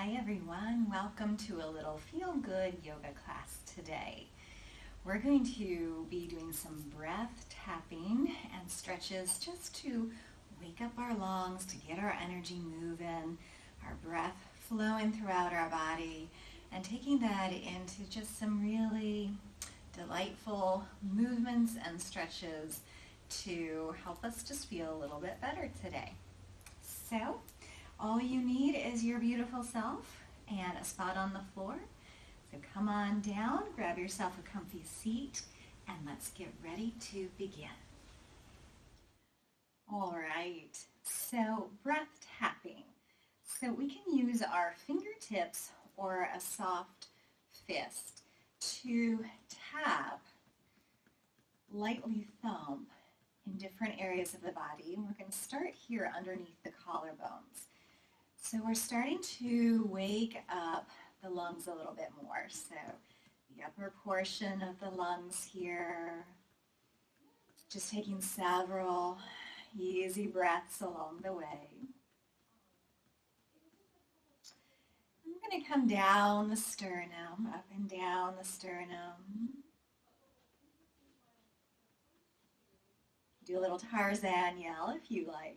Hi everyone, welcome to a little feel-good yoga class today. We're going to be doing some breath tapping and stretches just to wake up our lungs, to get our energy moving, our breath flowing throughout our body, and taking that into just some really delightful movements and stretches to help us just feel a little bit better today. So, all you need is your beautiful self and a spot on the floor. So come on down, grab yourself a comfy seat, and let's get ready to begin. All right, so breath tapping. So we can use our fingertips or a soft fist to tap, lightly thump in different areas of the body. And we're going to start here underneath the collarbones. So we're starting to wake up the lungs a little bit more. So the upper portion of the lungs here, just taking several easy breaths along the way. I'm going to come down the sternum, up and down the sternum. Do a little Tarzan yell if you like.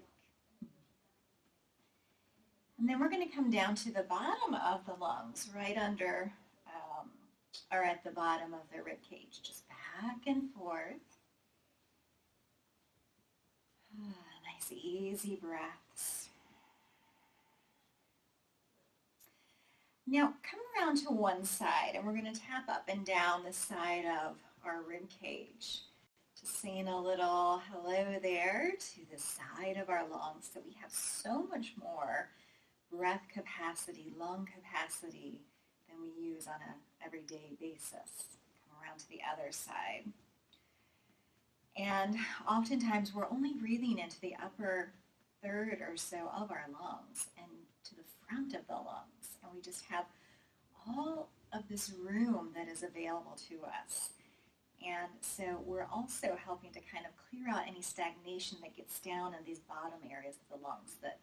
And then we're going to come down to the bottom of the lungs, right under or at the bottom of the rib cage, just back and forth. Nice easy breaths. Now come around to one side and we're going to tap up and down the side of our rib cage. Just saying a little hello there to the side of our lungs, so we have so much more breath capacity, lung capacity than we use on an everyday basis. Come around to the other side. And oftentimes we're only breathing into the upper third or so of our lungs and to the front of the lungs. And we just have all of this room that is available to us. And so we're also helping to kind of clear out any stagnation that gets down in these bottom areas of the lungs that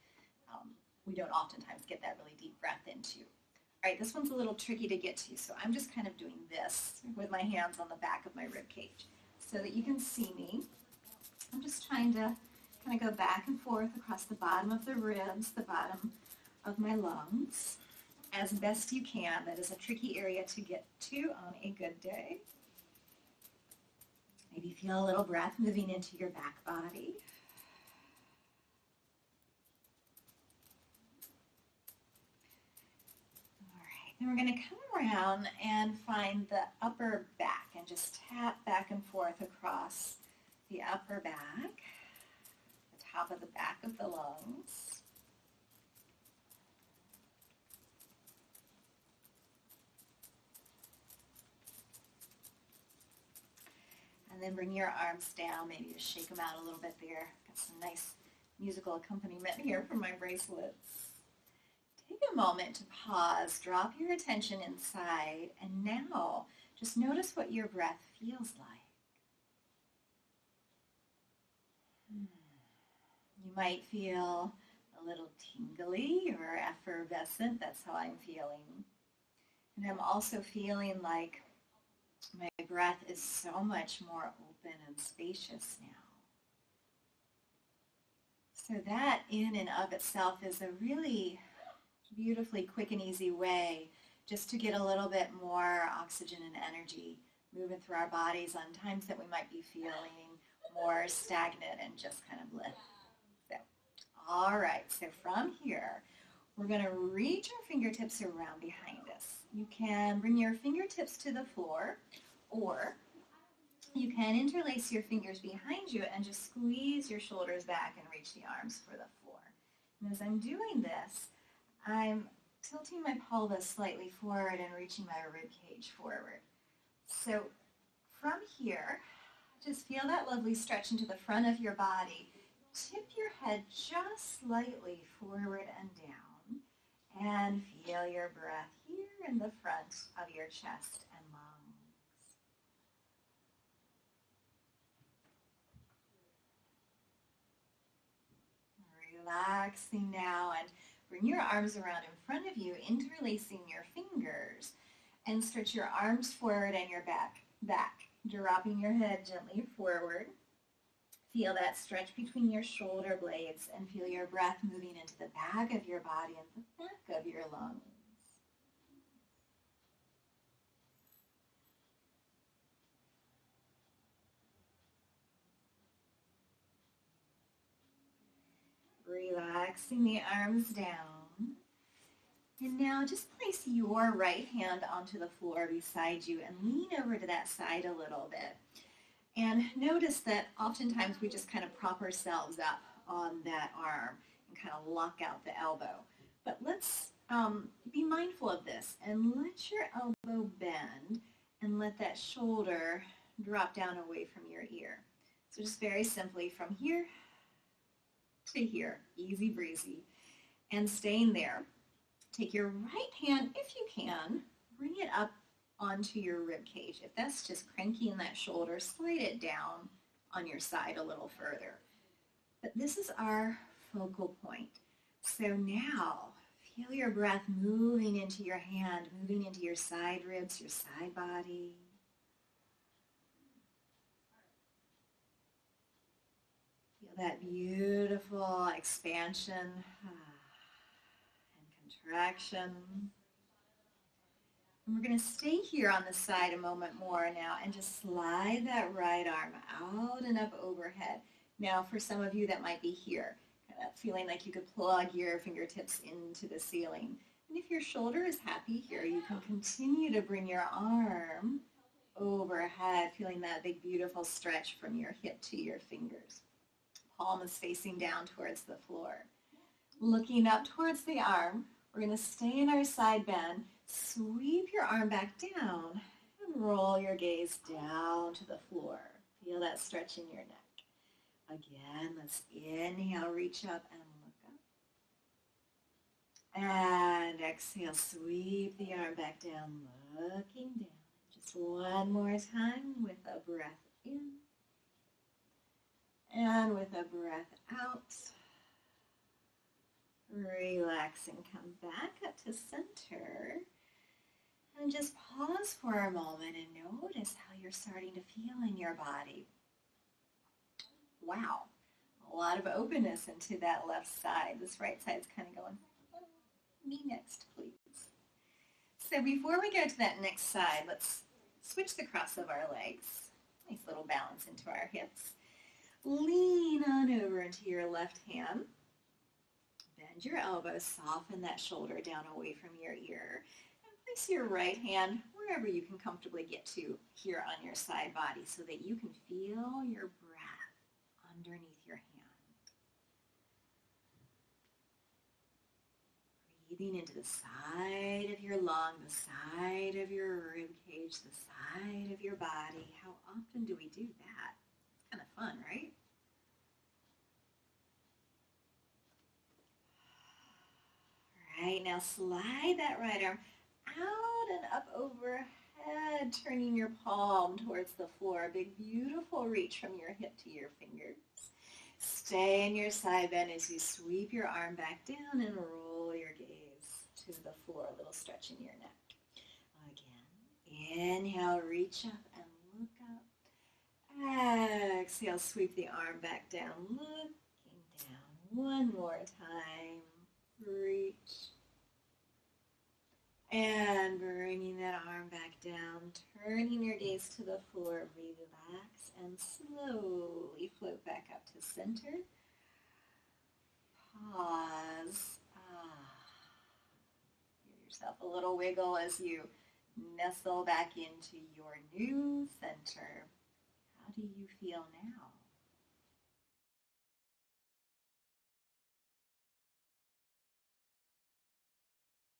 we don't oftentimes get that really deep breath into. All right, this one's a little tricky to get to, so I'm just kind of doing this with my hands on the back of my rib cage so that you can see me. I'm just trying to kind of go back and forth across the bottom of the ribs, the bottom of my lungs, as best you can. That is a tricky area to get to on a good day. Maybe feel a little breath moving into your back body. Then we're going to come around and find the upper back and just tap back and forth across the upper back, the top of the back of the lungs. And then bring your arms down, maybe just shake them out a little bit there. Got some nice musical accompaniment here from my bracelets. Take a moment to pause, drop your attention inside, and now just notice what your breath feels like. You might feel a little tingly or effervescent. That's how I'm feeling. And I'm also feeling like my breath is so much more open and spacious now. So that in and of itself is a really beautifully quick and easy way just to get a little bit more oxygen and energy moving through our bodies on times that we might be feeling more stagnant and just kind of lift. So, all right, so from here, we're going to reach our fingertips around behind us. You can bring your fingertips to the floor, or you can interlace your fingers behind you and just squeeze your shoulders back and reach the arms for the floor. And as I'm doing this, I'm tilting my pelvis slightly forward and reaching my rib cage forward. So from here, just feel that lovely stretch into the front of your body. Tip your head just slightly forward and down, and feel your breath here in the front of your chest and lungs. Relaxing now and Bring your arms around in front of you, interlacing your fingers, and stretch your arms forward and your back. Dropping your head gently forward. Feel that stretch between your shoulder blades and feel your breath moving into the back of your body and the back of your lungs. Relaxing the arms down. And now just place your right hand onto the floor beside you and lean over to that side a little bit. And notice that oftentimes we just kind of prop ourselves up on that arm and kind of lock out the elbow. But let's be mindful of this and let your elbow bend and let that shoulder drop down away from your ear. So just very simply from here to here, easy breezy, and staying there. Take your right hand, if you can, bring it up onto your rib cage. If that's just cranking that shoulder, slide it down on your side a little further. But this is our focal point. So now, feel your breath moving into your hand, moving into your side ribs, your side body. Feel that beautiful expansion and contraction. And we're going to stay here on the side a moment more now and just slide that right arm out and up overhead. Now for some of you that might be here, kind of feeling like you could plug your fingertips into the ceiling. And if your shoulder is happy here, you can continue to bring your arm overhead, feeling that big beautiful stretch from your hip to your fingers. Palm is facing down towards the floor. Looking up towards the arm, we're going to stay in our side bend. Sweep your arm back down and roll your gaze down to the floor. Feel that stretch in your neck. Again, let's inhale, reach up and look up. And exhale, sweep the arm back down, looking down. Just one more time with a breath in and with a breath out. Relax and come back up to center. And just pause for a moment and notice how you're starting to feel in your body. Wow, a lot of openness into that left side. This right side's kind of going, me next, please. So before we go to that next side, let's switch the cross of our legs. Nice little balance into our hips. Lean on over into your left hand. Bend your elbows, soften that shoulder down away from your ear. Place your right hand wherever you can comfortably get to here on your side body so that you can feel your breath underneath your hand. Breathing into the side of your lung, the side of your rib cage, the side of your body. How often do we do that? It's kind of fun, right? All right, now slide that right arm out and up overhead, turning your palm towards the floor. A big, beautiful reach from your hip to your fingers. Stay in your side bend as you sweep your arm back down and roll your gaze to the floor. A little stretch in your neck. Again, inhale, reach up and look up. Exhale, sweep the arm back down, looking down. One more time. Reach. And bringing that arm back down, turning your gaze to the floor, relax and slowly float back up to center. Pause. Give yourself a little wiggle as you nestle back into your new center. How do you feel now?